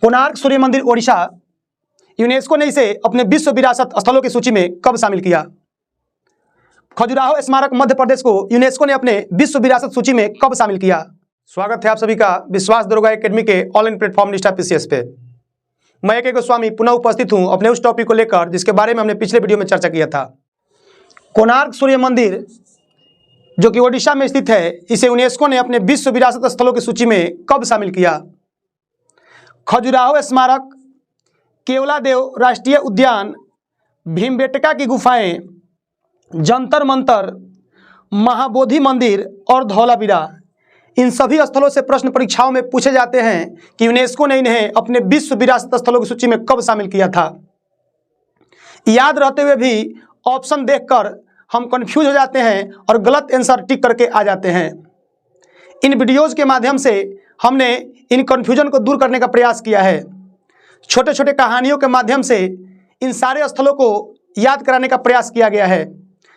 कोणार्क सूर्य मंदिर ओडिशा, यूनेस्को ने इसे अपने विश्व विरासत स्थलों की सूची में कब शामिल किया? खजुराहो स्मारक मध्य प्रदेश को यूनेस्को ने अपने विश्व विरासत सूची में कब शामिल किया? स्वागत है आप सभी का विश्वास दरोगा एकेडमी के ऑनलाइन प्लेटफॉर्म निष्ठा पीसीएस पे। मैं एक गोस्वामी पुनः उपस्थित हूं अपने उस टॉपिक को लेकर जिसके बारे में हमने पिछले वीडियो में चर्चा किया था। कोणार्क सूर्य मंदिर जो कि ओडिशा में स्थित है, इसे यूनेस्को ने अपने विश्व विरासत स्थलों की सूची में कब शामिल किया? खजुराहो स्मारक, केवलादेव राष्ट्रीय उद्यान, भीमबेटका की गुफाएं, जंतर मंतर, महाबोधि मंदिर और धौलावीरा, इन सभी स्थलों से प्रश्न परीक्षाओं में पूछे जाते हैं कि यूनेस्को ने इन्हें अपने विश्व विरासत स्थलों की सूची में कब शामिल किया था। याद रहते हुए भी ऑप्शन देखकर हम कंफ्यूज हो जाते हैं और गलत आंसर टिक करके आ जाते हैं। इन वीडियोज़ के माध्यम से हमने इन कन्फ्यूजन को दूर करने का प्रयास किया है। छोटे छोटे कहानियों के माध्यम से इन सारे स्थलों को याद कराने का प्रयास किया गया है।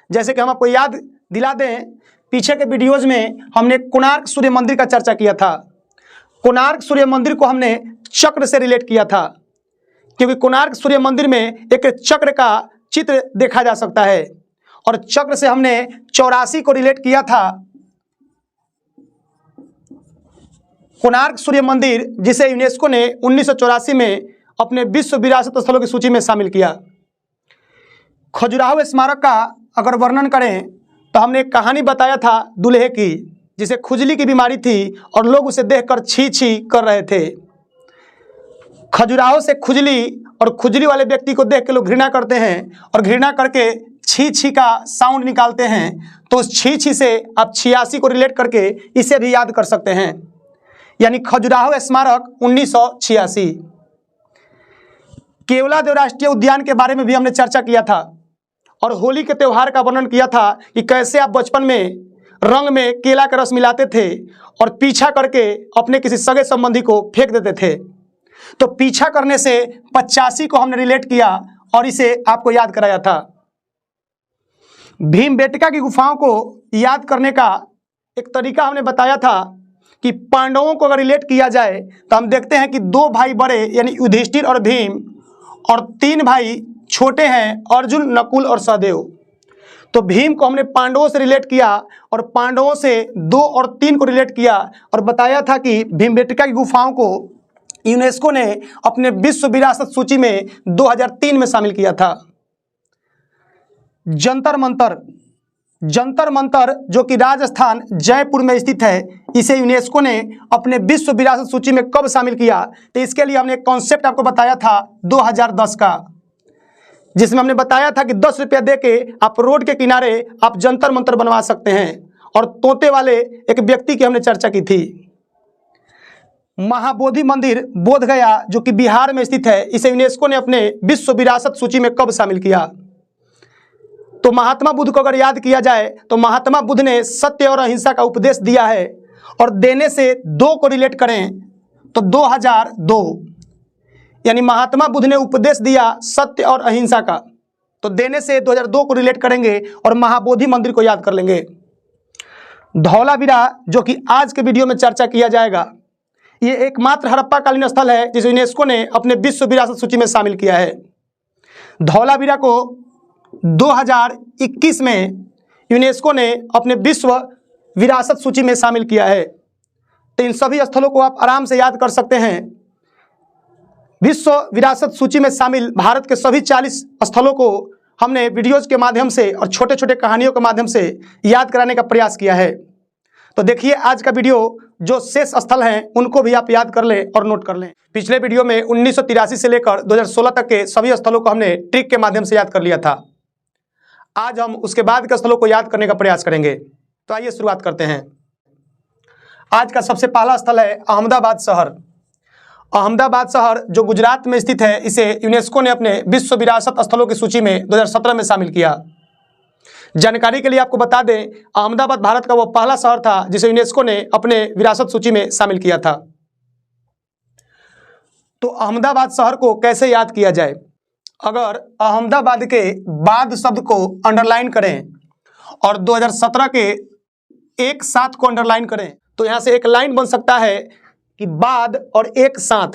जैसे कि हम आपको याद दिला दें, पीछे के वीडियोज़ में हमने कोणार्क सूर्य मंदिर का चर्चा किया था। कोणार्क सूर्य मंदिर को हमने चक्र से रिलेट किया था, क्योंकि कोणार्क सूर्य मंदिर में एक चक्र का चित्र देखा जा सकता है और चक्र से हमने 84 को रिलेट किया था। कोणार्क सूर्य मंदिर जिसे यूनेस्को ने 1984 में अपने विश्व विरासत स्थलों की सूची में शामिल किया। खजुराहो स्मारक का अगर वर्णन करें तो हमने एक कहानी बताया था दूल्हे की, जिसे खुजली की बीमारी थी और लोग उसे देखकर छी छी कर रहे थे। खजुराहो से खुजली और खुजली वाले व्यक्ति को देख के लोग घृणा करते हैं और घृणा करके छी छी का साउंड निकालते हैं। तो उस छी छी से आप 86 को रिलेट करके इसे भी याद कर सकते हैं, यानी खजुराहो स्मारक 1986। केवलादेव राष्ट्रीय उद्यान के बारे में भी हमने चर्चा किया था और होली के त्यौहार का वर्णन किया था कि कैसे आप बचपन में रंग में केला का रस मिलाते थे और पीछा करके अपने किसी सगे संबंधी को फेंक देते थे। तो पीछा करने से 85 को हमने रिलेट किया और इसे आपको याद कराया था। भीमबेटका की गुफाओं को याद करने का एक तरीका हमने बताया था कि पांडवों को अगर रिलेट किया जाए तो हम देखते हैं कि 2 भाई बड़े यानी युधिष्ठिर और भीम और 3 भाई छोटे हैं, अर्जुन, नकुल और सहदेव। तो भीम को हमने पांडवों से रिलेट किया और पांडवों से 2 और 3 को रिलेट किया और बताया था कि भीमबेटका की गुफाओं को यूनेस्को ने अपने विश्व विरासत सूची में 2003 में शामिल किया था। जंतर मंतर, जंतर मंतर जो कि राजस्थान जयपुर में स्थित है, इसे यूनेस्को ने अपने विश्व विरासत सूची में कब शामिल किया? तो इसके लिए हमने एक कॉन्सेप्ट आपको बताया था 2010 का, जिसमें हमने बताया था कि 10 रुपया दे के आप रोड के किनारे आप जंतर मंतर बनवा सकते हैं और तोते वाले एक व्यक्ति की हमने चर्चा की थी। महाबोधि मंदिर बोधगया जो कि बिहार में स्थित है, इसे यूनेस्को ने अपने विश्व विरासत सूची में कब शामिल किया? तो महात्मा बुद्ध को अगर याद किया जाए तो महात्मा बुद्ध ने सत्य और अहिंसा का उपदेश दिया है और देने से 2 को रिलेट करें तो 2002, यानी महात्मा बुद्ध ने उपदेश दिया सत्य और अहिंसा का, तो देने से 2002 को रिलेट करेंगे और महाबोधि मंदिर को याद कर लेंगे। धौलावीरा जो कि आज के वीडियो में चर्चा किया जाएगा, ये एकमात्र हड़प्पा कालीन स्थल है जिसे यूनेस्को ने अपने विश्व विरासत सूची में शामिल किया है। धौलावीरा को 2021 में यूनेस्को ने अपने विश्व विरासत सूची में शामिल किया है। तो इन सभी स्थलों को आप आराम से याद कर सकते हैं। विश्व विरासत सूची में शामिल भारत के सभी 40 स्थलों को हमने वीडियोज़ के माध्यम से और छोटे छोटे कहानियों के माध्यम से याद कराने का प्रयास किया है। तो देखिए आज का वीडियो, जो शेष स्थल हैं उनको भी आप याद कर लें और नोट कर लें। पिछले वीडियो में 1983 से लेकर 2016 तक के सभी स्थलों को हमने ट्रिक के माध्यम से याद कर लिया था। आज हम उसके बाद के स्थलों को याद करने का प्रयास करेंगे। तो आइए शुरुआत करते हैं। आज का सबसे पहला स्थल है अहमदाबाद शहर। अहमदाबाद शहर जो गुजरात में स्थित है, इसे यूनेस्को ने अपने विश्व विरासत स्थलों की सूची में 2017 में शामिल किया। जानकारी के लिए आपको बता दें, अहमदाबाद भारत का वो पहला शहर था जिसे यूनेस्को ने अपने विरासत सूची में शामिल किया था। तो अहमदाबाद शहर को कैसे याद किया जाए? अगर अहमदाबाद के बाद शब्द को अंडरलाइन करें और 2017 के एक साथ को अंडरलाइन करें तो यहाँ से एक लाइन बन सकता है कि बाद और एक साथ,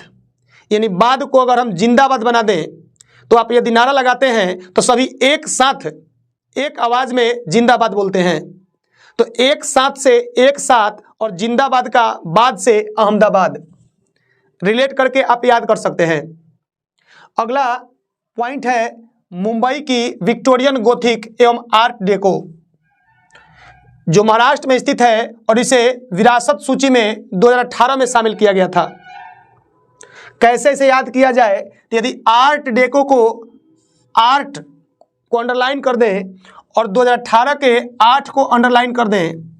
यानी बाद को अगर हम जिंदाबाद बना दें तो आप यदि नारा लगाते हैं तो सभी एक साथ एक आवाज में जिंदाबाद बोलते हैं। तो एक साथ से एक साथ और जिंदाबाद का बाद से अहमदाबाद रिलेट करके आप याद कर सकते हैं। अगला पॉइंट है मुंबई की विक्टोरियन गोथिक एवं आर्ट डेको, जो महाराष्ट्र में स्थित है और इसे विरासत सूची में 2018 में शामिल किया गया था। कैसे इसे याद किया जाए, तो यदि आर्ट डेको को आर्ट को अंडरलाइन कर दें और 2018 के 8 को अंडरलाइन कर दें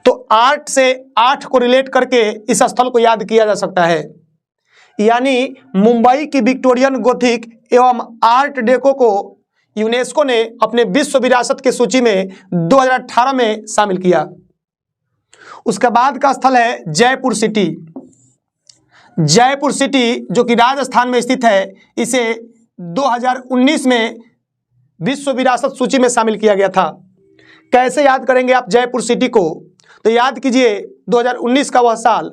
तो 8 से 8 को रिलेट करके इस स्थल को याद किया जा सकता है। यानी मुंबई की विक्टोरियन गोथिक एवं आर्ट डेको को यूनेस्को ने अपने विश्व विरासत की सूची में 2018 में शामिल किया। उसके बाद का स्थल है जयपुर सिटी। जयपुर सिटी जो कि राजस्थान में स्थित है, इसे 2019 में विश्व विरासत सूची में शामिल किया गया था। कैसे याद करेंगे आप जयपुर सिटी को, तो याद कीजिए 2019 का वह साल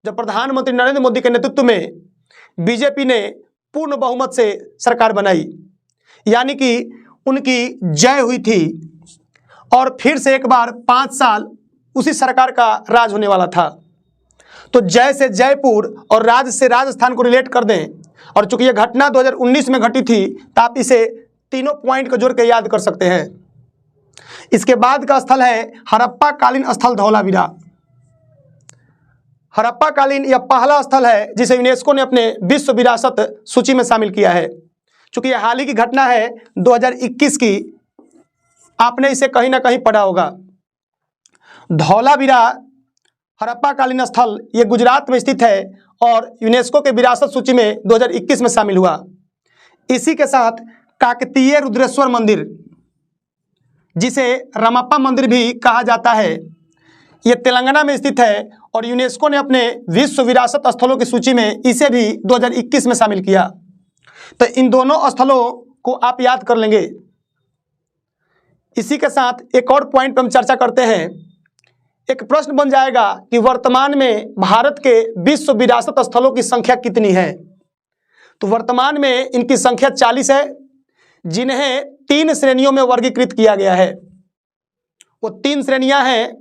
जब प्रधानमंत्री नरेंद्र मोदी के नेतृत्व में बीजेपी ने पूर्ण बहुमत से सरकार बनाई, यानी कि उनकी जय हुई थी और फिर से एक बार 5 साल उसी सरकार का राज होने वाला था। तो जय से जयपुर और राज से राजस्थान को रिलेट कर दें, और चूंकि यह घटना 2019 में घटी थी तो आप इसे तीनों पॉइंट को जोड़ के याद कर सकते हैं। इसके बाद का स्थल है हड़प्पा कालीन स्थल धौलावीरा। हड़प्पा कालीन यह पहला स्थल है जिसे यूनेस्को ने अपने विश्व विरासत सूची में शामिल किया है। चूंकि यह हाल ही की घटना है 2021 की, आपने इसे कहीं ना कहीं पढ़ा होगा। धौलावीरा हड़प्पा कालीन स्थल ये गुजरात में स्थित है और यूनेस्को के विरासत सूची में 2021 में शामिल हुआ। इसी के साथ काकतीय रुद्रेश्वर मंदिर, जिसे रमप्पा मंदिर भी कहा जाता है, ये तेलंगाना में स्थित है और यूनेस्को ने अपने विश्व विरासत स्थलों की सूची में इसे भी 2021 में शामिल किया। तो इन दोनों स्थलों को आप याद कर लेंगे। इसी के साथ एक और पॉइंट पर हम चर्चा करते हैं। एक प्रश्न बन जाएगा कि वर्तमान में भारत के विश्व विरासत स्थलों की संख्या कितनी है। तो वर्तमान में इनकी संख्या 40 है, जिन्हें 3 श्रेणियों में वर्गीकृत किया गया है। वो 3 श्रेणियां हैं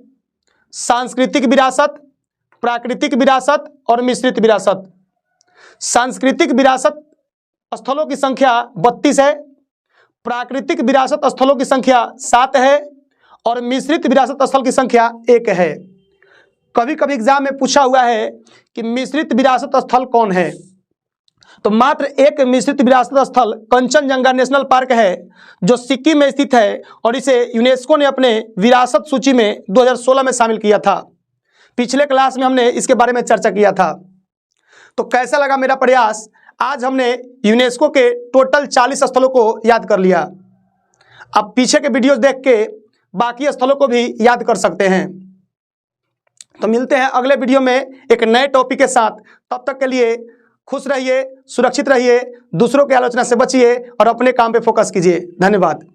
सांस्कृतिक विरासत, प्राकृतिक विरासत और मिश्रित विरासत। सांस्कृतिक विरासत स्थलों की संख्या 32 है, प्राकृतिक विरासत स्थलों की संख्या 7 है और मिश्रित विरासत स्थल की संख्या 1 है। कभी कभी एग्जाम में पूछा हुआ है कि मिश्रित विरासत स्थल कौन है, तो मात्र एक मिश्रित विरासत स्थल कंचनजंगा नेशनल पार्क है जो सिक्किम में स्थित है और इसे यूनेस्को ने अपने विरासत सूची में 2016 में शामिल किया था। पिछले क्लास में हमने इसके बारे में चर्चा किया था। तो कैसा लगा मेरा प्रयास? आज हमने यूनेस्को के टोटल 40 स्थलों को याद कर लिया। अब पीछे के वीडियोस देख के बाकी स्थलों को भी याद कर सकते हैं। तो मिलते हैं अगले वीडियो में एक नए टॉपिक के साथ। तब तक के लिए खुश रहिए, सुरक्षित रहिए, दूसरों की आलोचना से बचिए और अपने काम पे फोकस कीजिए। धन्यवाद।